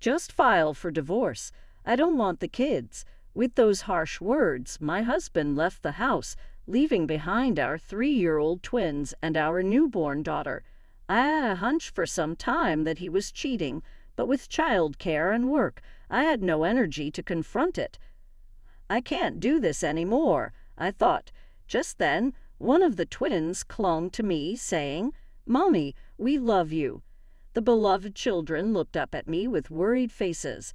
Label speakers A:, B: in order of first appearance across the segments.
A: Just file for divorce. I don't want the kids." With those harsh words, my husband left the house, leaving behind our 3-year-old twins and our newborn daughter. I had a hunch for some time that he was cheating, but with child care and work, I had no energy to confront it. "I can't do this anymore," I thought. Just then, one of the twins clung to me, saying, "Mommy, we love you." The beloved children looked up at me with worried faces.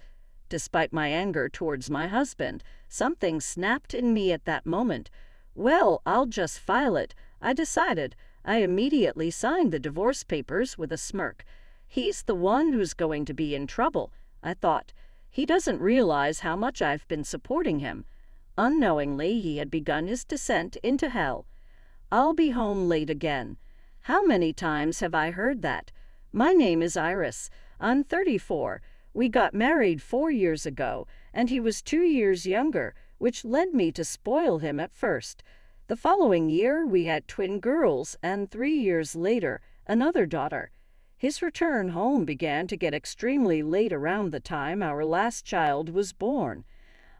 A: Despite my anger towards my husband, something snapped in me at that moment. "Well, I'll just file it," I decided. I immediately signed the divorce papers with a smirk. "He's the one who's going to be in trouble," I thought. "He doesn't realize how much I've been supporting him." Unknowingly, he had begun his descent into hell. "I'll be home late again." How many times have I heard that? My name is Iris. I'm 34. We got married 4 years ago, and he was 2 years younger, which led me to spoil him at first. The following year, we had twin girls, and 3 years later, another daughter. His return home began to get extremely late around the time our last child was born.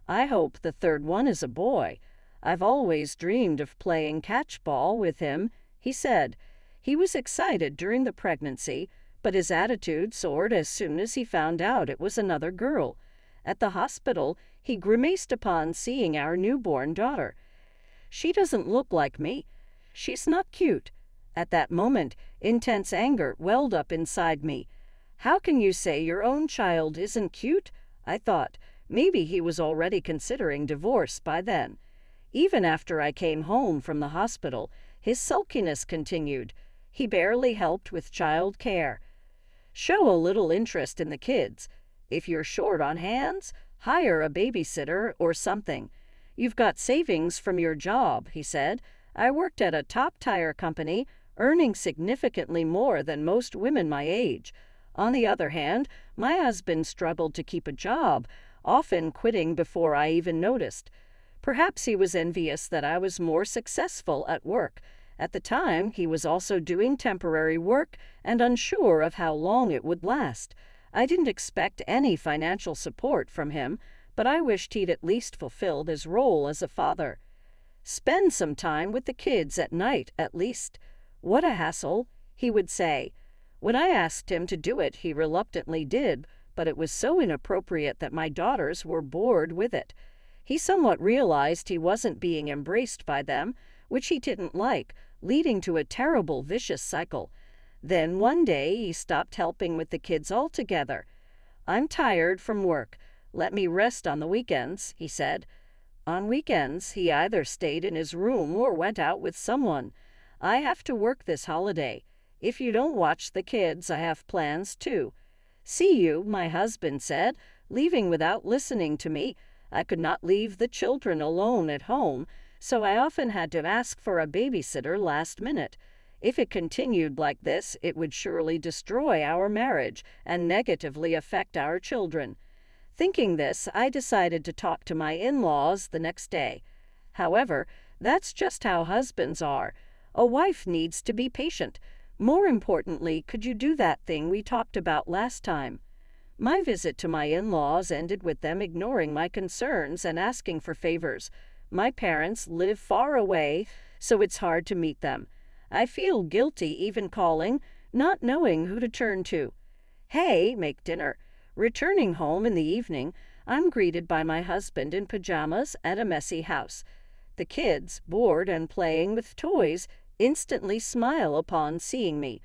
A: "I hope the third one is a boy. I've always dreamed of playing catch-ball with him," he said. He was excited during the pregnancy, but his attitude soared as soon as he found out it was another girl. At the hospital, he grimaced upon seeing our newborn daughter. "She doesn't look like me. She's not cute." At that moment, intense anger welled up inside me. "How can you say your own child isn't cute?" I thought. Maybe he was already considering divorce by then. Even after I came home from the hospital, his sulkiness continued. He barely helped with child care. "Show a little interest in the kids. If you're short on hands, hire a babysitter or something. You've got savings from your job," he said. "I worked at a top tire company, earning significantly more than most women my age. On the other hand, my husband struggled to keep a job, often quitting before I even noticed. Perhaps he was envious that I was more successful at work. At the time, he was also doing temporary work and unsure of how long it would last. I didn't expect any financial support from him, but I wished he'd at least fulfilled his role as a father. Spend some time with the kids at night, at least. What a hassle," he would say. When I asked him to do it, he reluctantly did, but it was so inappropriate that my daughters were bored with it. He somewhat realized he wasn't being embraced by them, which he didn't like, leading to a terrible vicious cycle. Then one day he stopped helping with the kids altogether. "I'm tired from work. Let me rest on the weekends," he said. On weekends, he either stayed in his room or went out with someone. "I have to work this holiday. If you don't watch the kids, I have plans too." "See you," my husband said, leaving without listening to me. I could not leave the children alone at home, so I often had to ask for a babysitter last minute. If it continued like this, it would surely destroy our marriage and negatively affect our children. Thinking this, I decided to talk to my in-laws the next day. However, that's just how husbands are. A wife needs to be patient. More importantly, could you do that thing we talked about last time? My visit to my in-laws ended with them ignoring my concerns and asking for favors. My parents live far away, so it's hard to meet them. I feel guilty even calling, not knowing who to turn to. "Hey, make dinner." Returning home in the evening, I'm greeted by my husband in pajamas and a messy house. The kids, bored and playing with toys, instantly smile upon seeing me.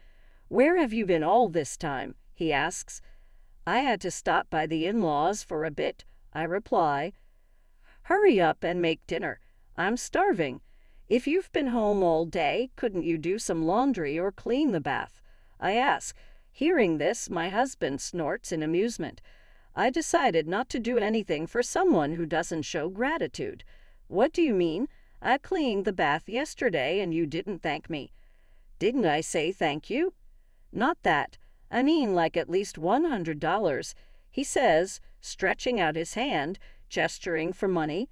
A: "Where have you been all this time?" he asks. "I had to stop by the in-laws for a bit," I reply. "Hurry up and make dinner. I'm starving." "If you've been home all day, couldn't you do some laundry or clean the bath?" I ask. Hearing this, my husband snorts in amusement. I decided not to do anything for someone who doesn't show gratitude. "What do you mean? I cleaned the bath yesterday and you didn't thank me." "Didn't I say thank you?" "Not that. I mean like at least $100. He says, stretching out his hand, gesturing for money.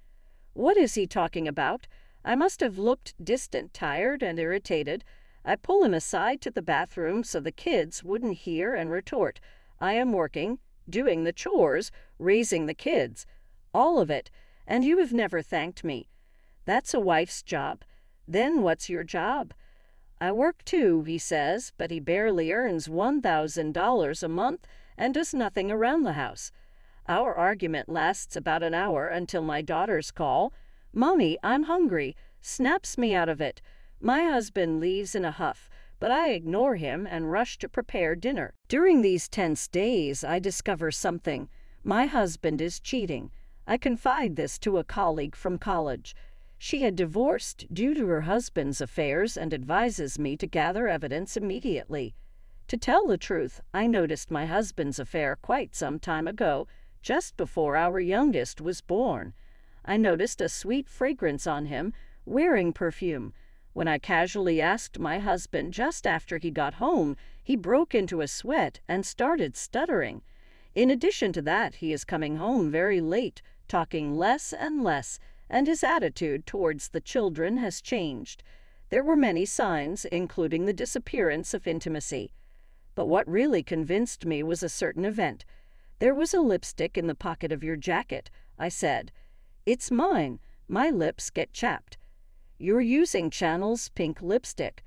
A: What is he talking about? I must have looked distant, tired, and irritated. I pull him aside to the bathroom so the kids wouldn't hear and retort. "I am working. doing the chores, raising the kids, all of it, and you have never thanked me. That's a wife's job. Then what's your job? I work too, he says, but he barely earns $1,000 a month and does nothing around the house. Our argument lasts about an hour until my daughters call. "Mommy, I'm hungry," snaps me out of it. My husband leaves in a huff, but I ignore him and rush to prepare dinner. During these tense days, I discover something. My husband is cheating. I confide this to a colleague from college. She had divorced due to her husband's affairs and advises me to gather evidence immediately. To tell the truth, I noticed my husband's affair quite some time ago, just before our youngest was born. I noticed a sweet fragrance on him, wearing perfume. When I casually asked my husband just after he got home, he broke into a sweat and started stuttering. In addition to that, he is coming home very late, talking less and less, and his attitude towards the children has changed. There were many signs, including the disappearance of intimacy. But what really convinced me was a certain event. "There was a lipstick in the pocket of your jacket," I said. "It's mine. My lips get chapped." "You're using Channel's pink lipstick."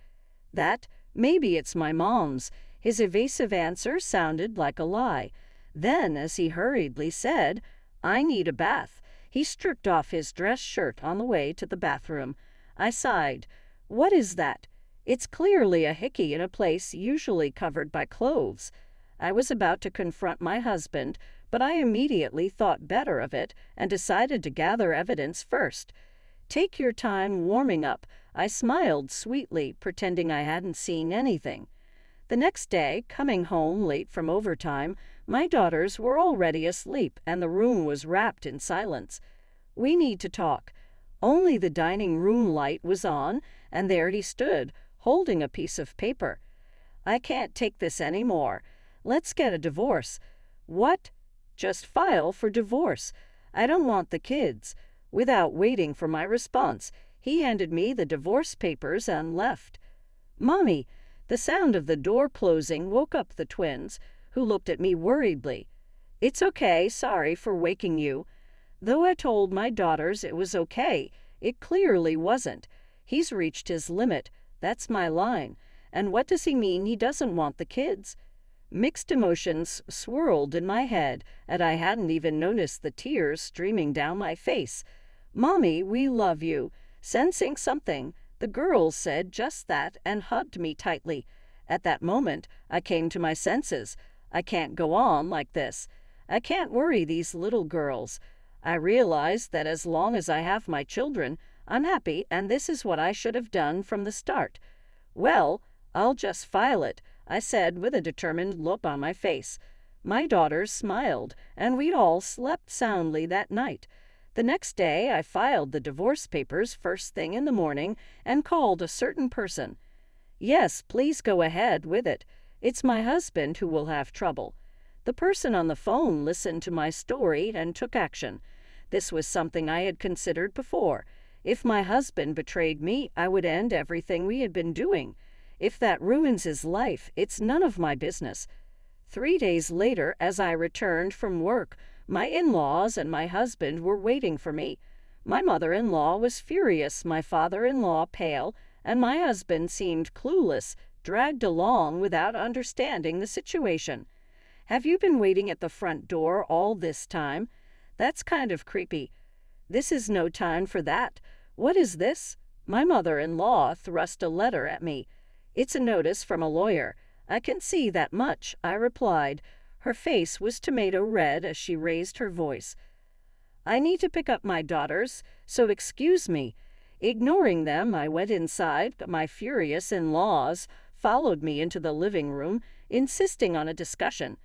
A: "That? Maybe it's my mom's." His evasive answer sounded like a lie. Then, as he hurriedly said, "I need a bath," he stripped off his dress shirt on the way to the bathroom. I sighed. "What is that?" "It's clearly a hickey in a place usually covered by clothes." I was about to confront my husband, but I immediately thought better of it and decided to gather evidence first. "Take your time warming up," I smiled sweetly, pretending I hadn't seen anything. The next day, coming home late from overtime, my daughters were already asleep and the room was wrapped in silence. "We need to talk." Only the dining room light was on, and there he stood, holding a piece of paper. "I can't take this anymore. Let's get a divorce." "What?" "Just file for divorce. I don't want the kids." Without waiting for my response, he handed me the divorce papers and left. "Mommy," the sound of the door closing woke up the twins, who looked at me worriedly. "It's okay, sorry for waking you." Though I told my daughters it was okay, it clearly wasn't. He's reached his limit. That's my line. And what does he mean he doesn't want the kids? Mixed emotions swirled in my head, and I hadn't even noticed the tears streaming down my face. "Mommy, we love you." Sensing something, the girls said just that and hugged me tightly. At that moment, I came to my senses. I can't go on like this. I can't worry these little girls. I realized that as long as I have my children, I'm happy, and this is what I should have done from the start. "Well, I'll just file it," I said with a determined look on my face. My daughters smiled, and we all slept soundly that night. The next day, I filed the divorce papers first thing in the morning and called a certain person. "Yes, please go ahead with it. It's my husband who will have trouble." The person on the phone listened to my story and took action. This was something I had considered before. If my husband betrayed me, I would end everything we had been doing. If that ruins his life, it's none of my business. 3 days later, as I returned from work, my in-laws and my husband were waiting for me. My mother-in-law was furious, my father-in-law pale, and my husband seemed clueless, dragged along without understanding the situation. "Have you been waiting at the front door all this time? That's kind of creepy." "This is no time for that." "What is this?" My mother-in-law thrust a letter at me. "It's a notice from a lawyer." "I can see that much," I replied. Her face was tomato red as she raised her voice. "I need to pick up my daughters, so excuse me." Ignoring them, I went inside, but my furious in-laws followed me into the living room, insisting on a discussion.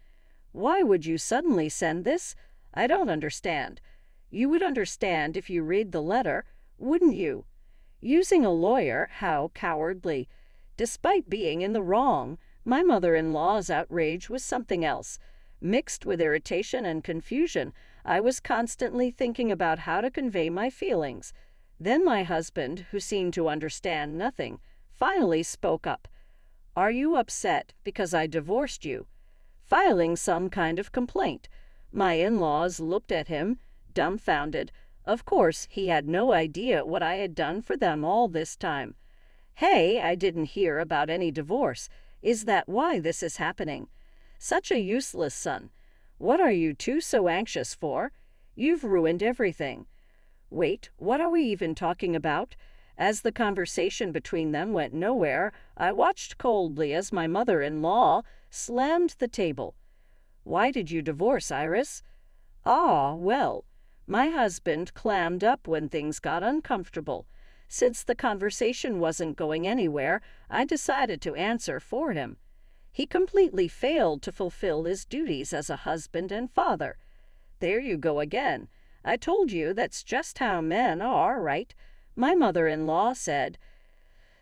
A: "Why would you suddenly send this? I don't understand." "You would understand if you read the letter, wouldn't you?" Using a lawyer, how cowardly. Despite being in the wrong, my mother-in-law's outrage was something else. Mixed with irritation and confusion, I was constantly thinking about how to convey my feelings. Then my husband, who seemed to understand nothing, finally spoke up. "Are you upset because I divorced you?" filing some kind of complaint. My in-laws looked at him, dumbfounded. Of course, he had no idea what I had done for them all this time. "Hey, I didn't hear about any divorce. Is that why this is happening? Such a useless son. What are you two so anxious for? You've ruined everything." Wait, what are we even talking about? As the conversation between them went nowhere, I watched coldly as my mother-in-law slammed the table. "Why did you divorce, Iris?" "Ah, well, my husband clammed up when things got uncomfortable. Since the conversation wasn't going anywhere, I decided to answer for him. He completely failed to fulfill his duties as a husband and father." There you go again. I told you that's just how men are, right? My mother-in-law said.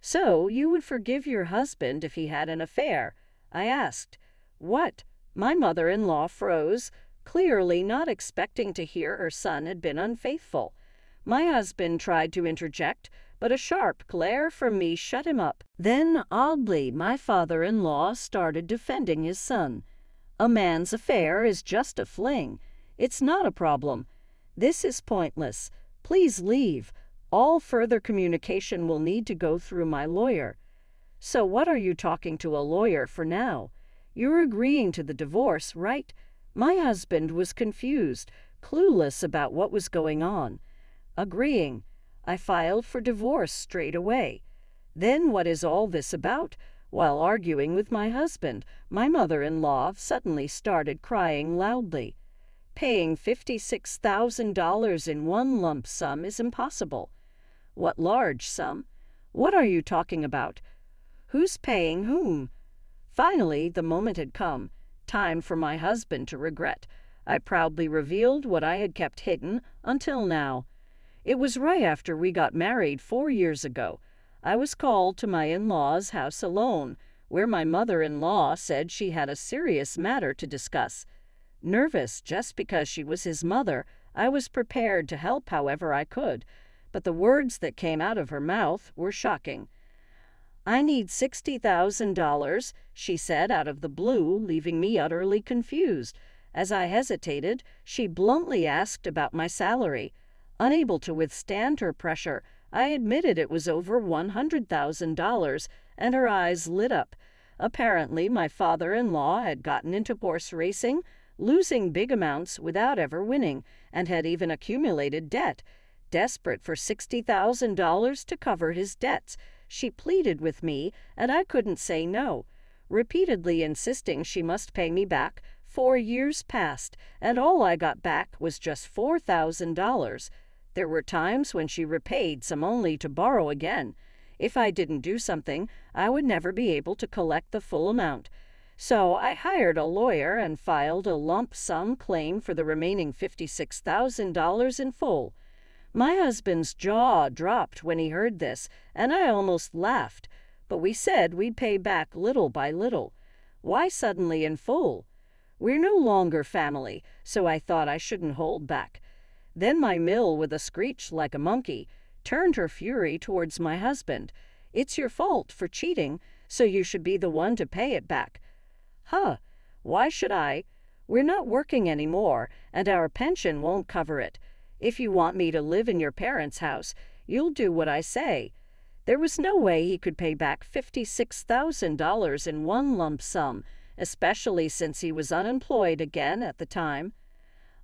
A: "So you would forgive your husband if he had an affair?" I asked. "What?" My mother-in-law froze, clearly not expecting to hear her son had been unfaithful. My husband tried to interject, but a sharp glare from me shut him up. Then, oddly, my father-in-law started defending his son. "A man's affair is just a fling. It's not a problem. This is pointless. Please leave. All further communication will need to go through my lawyer." "So what are you talking to a lawyer for now? You're agreeing to the divorce, right?" My husband was confused, clueless about what was going on. "Agreeing. I filed for divorce straight away." "Then what is all this about?" While arguing with my husband, my mother-in-law suddenly started crying loudly. "Paying $56,000 in one lump sum is impossible." "What large sum? What are you talking about? Who's paying whom?" Finally, the moment had come. Time for my husband to regret. I proudly revealed what I had kept hidden until now. It was right after we got married 4 years ago. I was called to my in-laws' house alone, where my mother-in-law said she had a serious matter to discuss. Nervous just because she was his mother, I was prepared to help however I could, but the words that came out of her mouth were shocking. "I need $60,000, she said out of the blue, leaving me utterly confused. As I hesitated, she bluntly asked about my salary. Unable to withstand her pressure, I admitted it was over $100,000, and her eyes lit up. Apparently, my father-in-law had gotten into horse racing, losing big amounts without ever winning, and had even accumulated debt. Desperate for $60,000 to cover his debts, she pleaded with me, and I couldn't say no. Repeatedly insisting she must pay me back, 4 years passed, and all I got back was just $4,000. There were times when she repaid some only to borrow again. If I didn't do something, I would never be able to collect the full amount. So I hired a lawyer and filed a lump sum claim for the remaining $56,000 in full. My husband's jaw dropped when he heard this, and I almost laughed. But we said we'd pay back little by little. Why suddenly in full? We're no longer family, so I thought I shouldn't hold back. Then my mill, with a screech like a monkey, turned her fury towards my husband. "It's your fault for cheating, so you should be the one to pay it back." "Huh, why should I? We're not working anymore, and our pension won't cover it. If you want me to live in your parents' house, you'll do what I say." There was no way he could pay back $56,000 in one lump sum, especially since he was unemployed again at the time.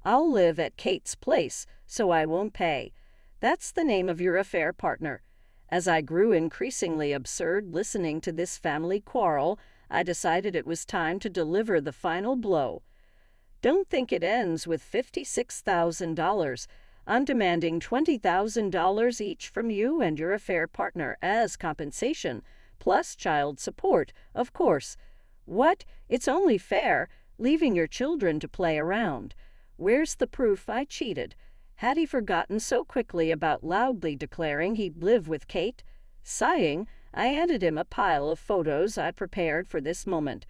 A: "I'll live at Kate's place, so I won't pay. That's the name of your affair partner." As I grew increasingly absurd listening to this family quarrel, I decided it was time to deliver the final blow. "Don't think it ends with $56,000. I'm demanding $20,000 each from you and your affair partner as compensation, plus child support, of course." "What? It's only fair, leaving your children to play around. Where's the proof I cheated?" Had he forgotten so quickly about loudly declaring he'd live with Kate? Sighing, I handed him a pile of photos I'd prepared for this moment.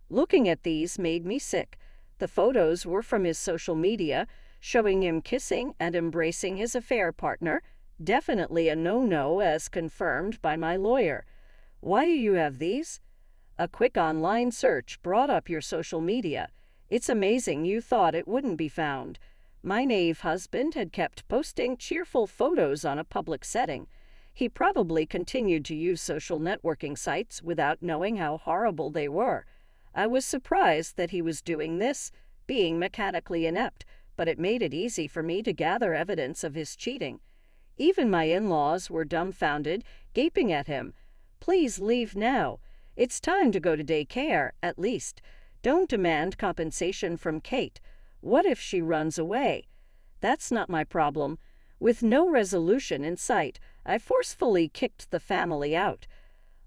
A: Looking at these made me sick. The photos were from his social media, showing him kissing and embracing his affair partner. Definitely a no-no, as confirmed by my lawyer. "Why do you have these?" A quick online search brought up your social media. It's amazing you thought it wouldn't be found. My naive husband had kept posting cheerful photos on a public setting. He probably continued to use social networking sites without knowing how horrible they were. I was surprised that he was doing this, being mechanically inept, but it made it easy for me to gather evidence of his cheating. Even my in-laws were dumbfounded, gaping at him. Please leave now. It's time to go to daycare, at least. Don't demand compensation from Kate. What if she runs away? That's not my problem. With no resolution in sight, I forcefully kicked the family out.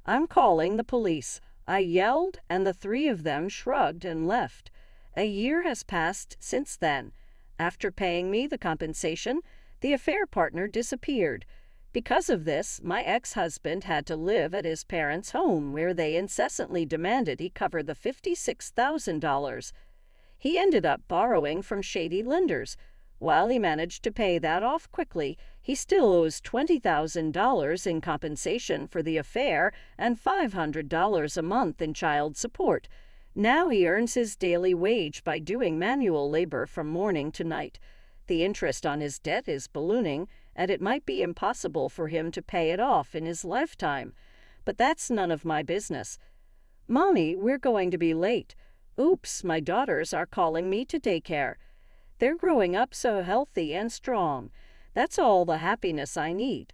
A: I'm calling the police. I yelled, and the three of them shrugged and left. A year has passed since then. After paying me the compensation, the affair partner disappeared. Because of this, my ex-husband had to live at his parents' home, where they incessantly demanded he cover the $56,000. He ended up borrowing from shady lenders. While he managed to pay that off quickly, he still owes $20,000 in compensation for the affair and $500 a month in child support. Now he earns his daily wage by doing manual labor from morning to night. The interest on his debt is ballooning, and it might be impossible for him to pay it off in his lifetime. But that's none of my business. Mommy, we're going to be late. Oops, my daughters are calling me to daycare. They're growing up so healthy and strong. That's all the happiness I need.